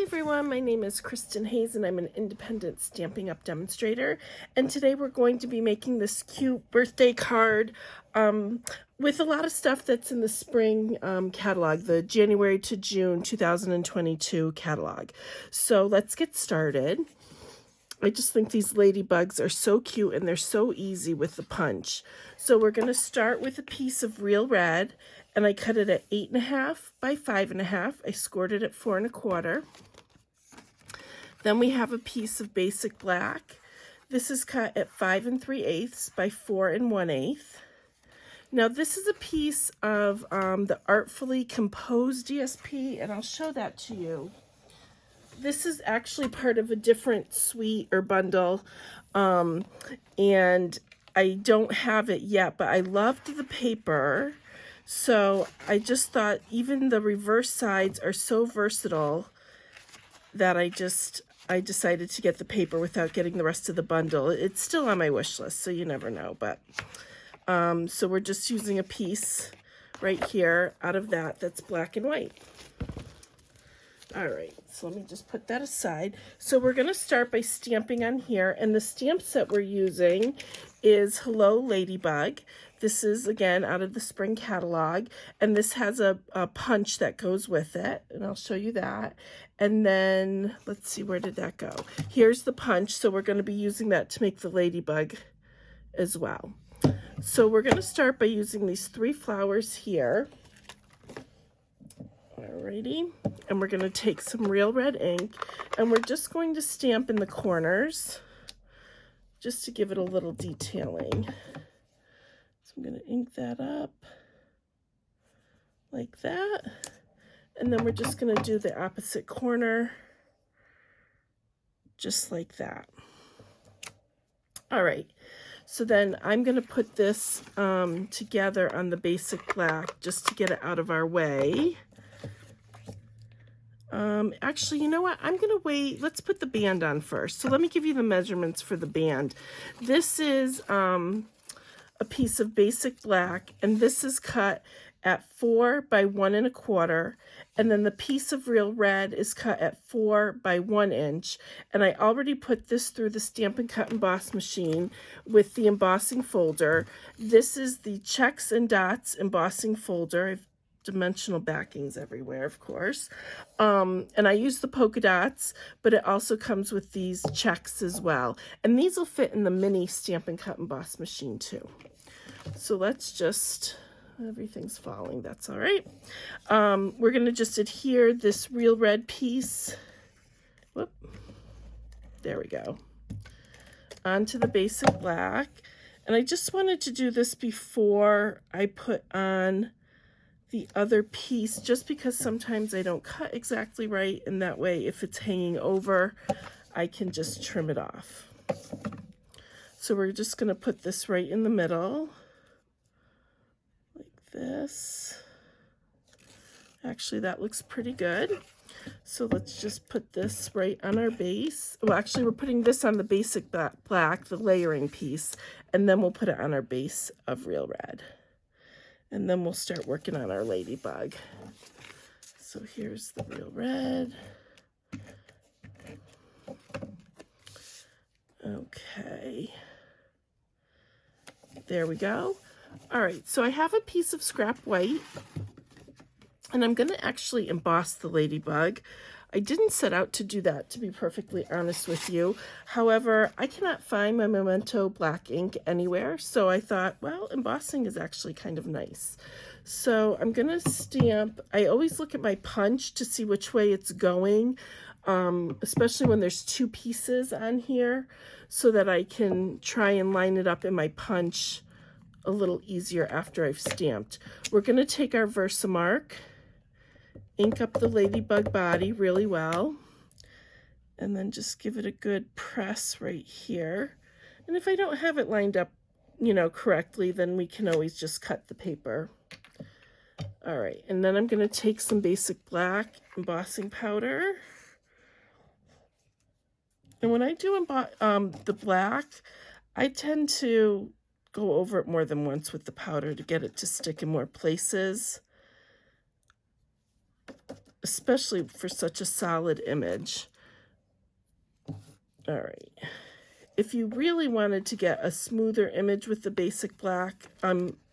Hi everyone, my name is Kristin Hayes and I'm an independent Stampin' Up! Demonstrator, and today we're going to be making this cute birthday card with a lot of stuff that's in the spring catalog, the January to June 2022 catalog. So let's get started. I just think these ladybugs are so cute and they're so easy with the punch. So we're going to start with a piece of real red, and I cut it at 8.5 by 5.5. I scored it at 4 1/4. Then we have a piece of basic black. This is cut at 5 3/8 by 4 1/8. Now this is a piece of the Artfully Composed DSP, and I'll show that to you. This is actually part of a different suite or bundle, and I don't have it yet, but I loved the paper, so I just thought even the reverse sides are so versatile that I decided to get the paper without getting the rest of the bundle. It's still on my wish list, so you never know, but so we're just using a piece right here out of that's black and white. All right, so let me just put that aside. So we're going to start by stamping on here, and the stamp set we're using is Hello Ladybug. This is, again, out of the spring catalog, and this has a punch that goes with it, and I'll show you that. And then, let's see, where did that go? Here's the punch, so we're going to be using that to make the ladybug as well. So we're going to start by using these 3 flowers here. Alrighty, and we're going to take some real red ink, and we're just going to stamp in the corners just to give it a little detailing. So I'm going to ink that up like that, and then we're just going to do the opposite corner just like that. All right, so then I'm going to put this together on the basic black just to get it out of our way. Actually, you know what? I'm going to wait. Let's put the band on first. So let me give you the measurements for the band. This is a piece of basic black, and this is cut at 4 by 1 1/4. And then the piece of real red is cut at 4 by 1 inch. And I already put this through the Stampin' Cut Emboss machine with the embossing folder. This is the Checks and Dots embossing folder. I've dimensional backings everywhere, of course, and I use the polka dots, but it also comes with these checks as well, and these will fit in the mini Stampin' Cut Emboss machine too. So let's just, everything's falling, that's all right. We're going to just adhere this real red piece, whoop, there we go, onto the basic black, and I just wanted to do this before I put on the other piece, just because sometimes I don't cut exactly right, and that way if it's hanging over I can just trim it off. So we're just going to put this right in the middle like this. Actually, that looks pretty good. So let's just put this right on our base. Well, actually we're putting this on the basic black, the layering piece, and then we'll put it on our base of real red. And then we'll start working on our ladybug. So here's the real red. Okay. There we go. All right, so I have a piece of scrap white, and I'm going to actually emboss the ladybug. I didn't set out to do that, to be perfectly honest with you. However, I cannot find my Memento black ink anywhere, so I thought, well, embossing is actually kind of nice. So I'm going to stamp. I always look at my punch to see which way it's going, especially when there's 2 pieces on here, so that I can try and line it up in my punch a little easier after I've stamped. We're going to take our Versamark, ink up the ladybug body really well, and then just give it a good press right here. And if I don't have it lined up, you know, correctly, then we can always just cut the paper. All right, and then I'm going to take some basic black embossing powder. And when I do the black, I tend to go over it more than once with the powder to get it to stick in more places. especially for such a solid image. All right. If you really wanted to get a smoother image with the basic black,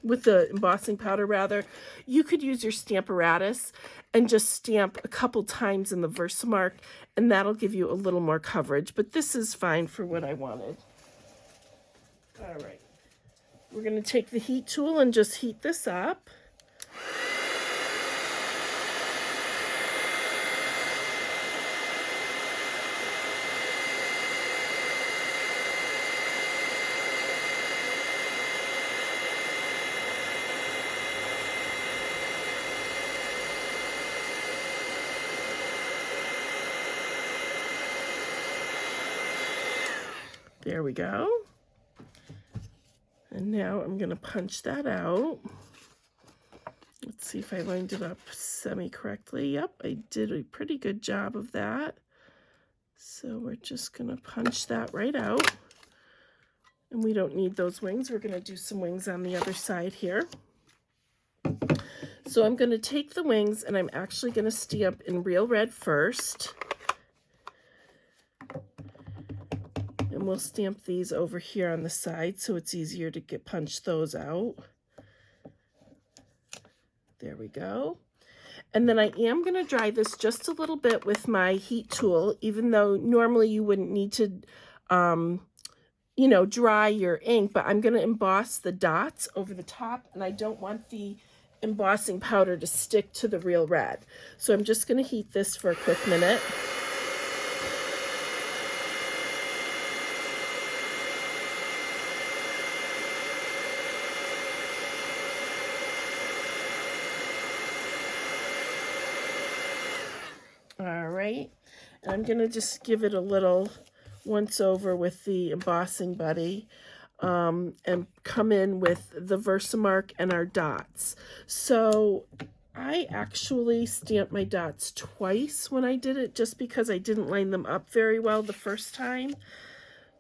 with the embossing powder rather, you could use your Stamparatus and just stamp a couple times in the Versamark, and that'll give you a little more coverage. But this is fine for what I wanted. All right. We're going to take the heat tool and just heat this up. There we go. And now I'm going to punch that out. Let's see if I lined it up semi-correctly. Yep, I did a pretty good job of that. So we're just going to punch that right out. And we don't need those wings. We're going to do some wings on the other side here. So I'm going to take the wings and I'm actually going to stamp in real red first. And we'll stamp these over here on the side so it's easier to punch those out. There we go. And then I am going to dry this just a little bit with my heat tool, even though normally you wouldn't need to, you know, dry your ink, but I'm going to emboss the dots over the top, and I don't want the embossing powder to stick to the real red. So I'm just going to heat this for a quick minute. All right, and I'm going to just give it a little once over with the embossing buddy and come in with the Versamark and our dots. So I actually stamped my dots twice when I did it just because I didn't line them up very well the first time.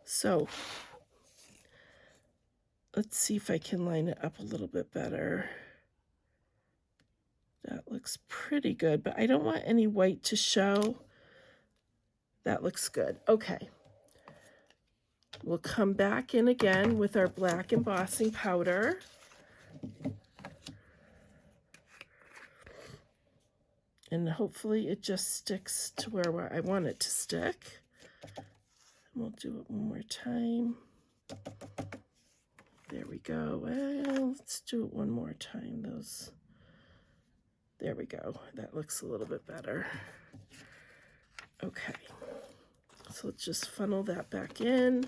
So let's see if I can line it up a little bit better. That looks pretty good, but I don't want any white to show. That looks good. Okay. We'll come back in again with our black embossing powder. And hopefully it just sticks to where I want it to stick. We'll do it one more time. There we go. Well, let's do it one more time. There we go. That looks a little bit better. Okay. So let's just funnel that back in.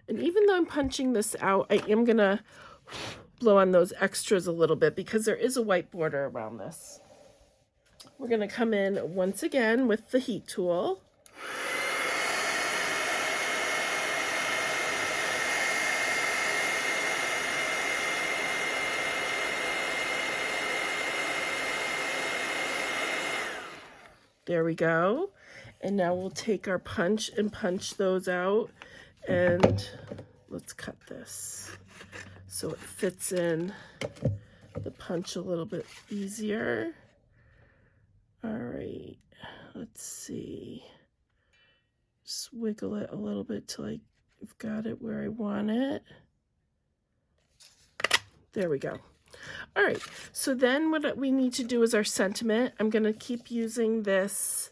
And even though I'm punching this out, I am going to blow on those extras a little bit because there is a white border around this. We're going to come in once again with the heat tool. There we go. And now we'll take our punch and punch those out. And let's cut this so it fits in the punch a little bit easier. All right, let's see. Just wiggle it a little bit till I've got it where I want it. There we go. All right, so then what we need to do is our sentiment. I'm going to keep using this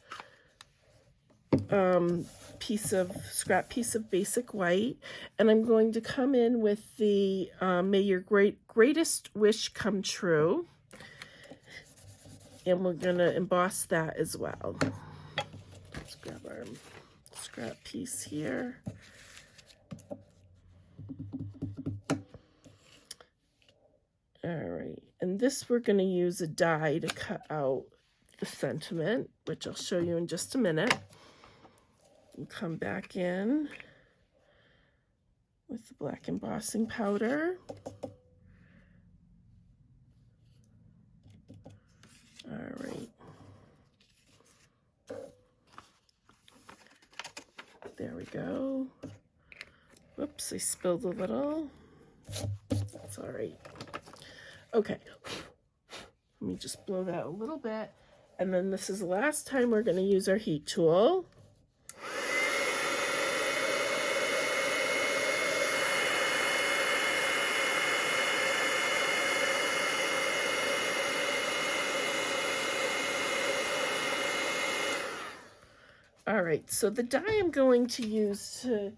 scrap piece of basic white, and I'm going to come in with the May Your Greatest Wish Come True, and we're going to emboss that as well. Let's grab our scrap piece here. All right, and this we're going to use a die to cut out the sentiment, which I'll show you in just a minute. We'll come back in with the black embossing powder. All right. There we go. Whoops, I spilled a little. That's all right. Okay, Let me just blow that a little bit. And then this is the last time we're going to use our heat tool. All right, so the die I'm going to use to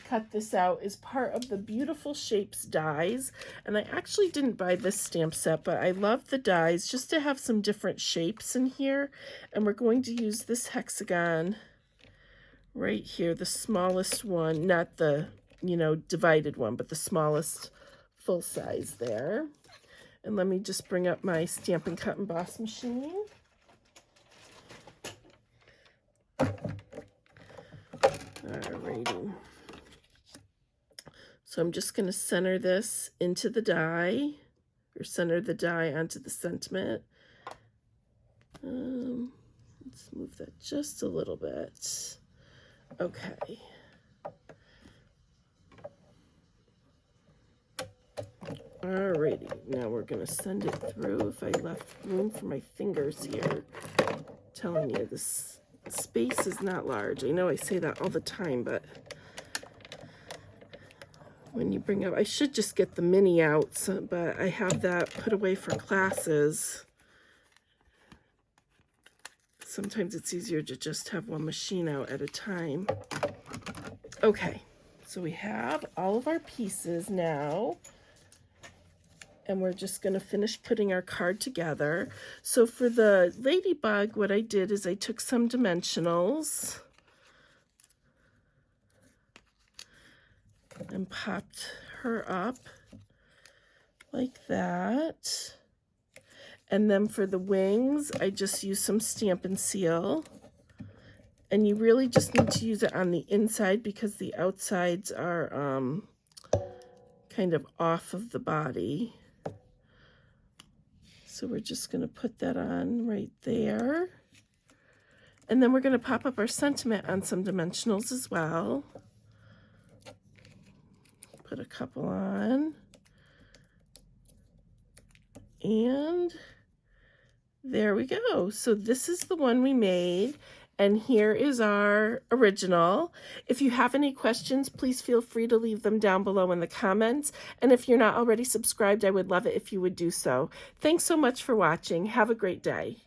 cut this out is part of the Beautiful Shapes dies. And I actually didn't buy this stamp set, but I love the dies just to have some different shapes in here. And we're going to use this hexagon right here, the smallest one, not the, you know, divided one, but the smallest full size there. And let me just bring up my Stampin' Cut and Emboss machine. Alrighty. So I'm just going to center this into the die, or center the die onto the sentiment. Let's move that just a little bit. Okay. Alrighty, now we're going to send it through. If I left room for my fingers here, I'm telling you, this space is not large. I know I say that all the time, but when you bring up, I should just get the mini out, so, but I have that put away for classes. Sometimes it's easier to just have one machine out at a time. Okay, so we have all of our pieces now. And we're just going to finish putting our card together. So for the Ladybug, what I did is I took some dimensionals and popped her up like that. And then for the wings, I just used some Stampin' Seal. And you really just need to use it on the inside because the outsides are kind of off of the body. So we're just going to put that on right there. And then we're going to pop up our sentiment on some dimensionals as well. Put a couple on. And there we go. So this is the one we made. And here is our original. If you have any questions, please feel free to leave them down below in the comments. And if you're not already subscribed, I would love it if you would do so. Thanks so much for watching. Have a great day.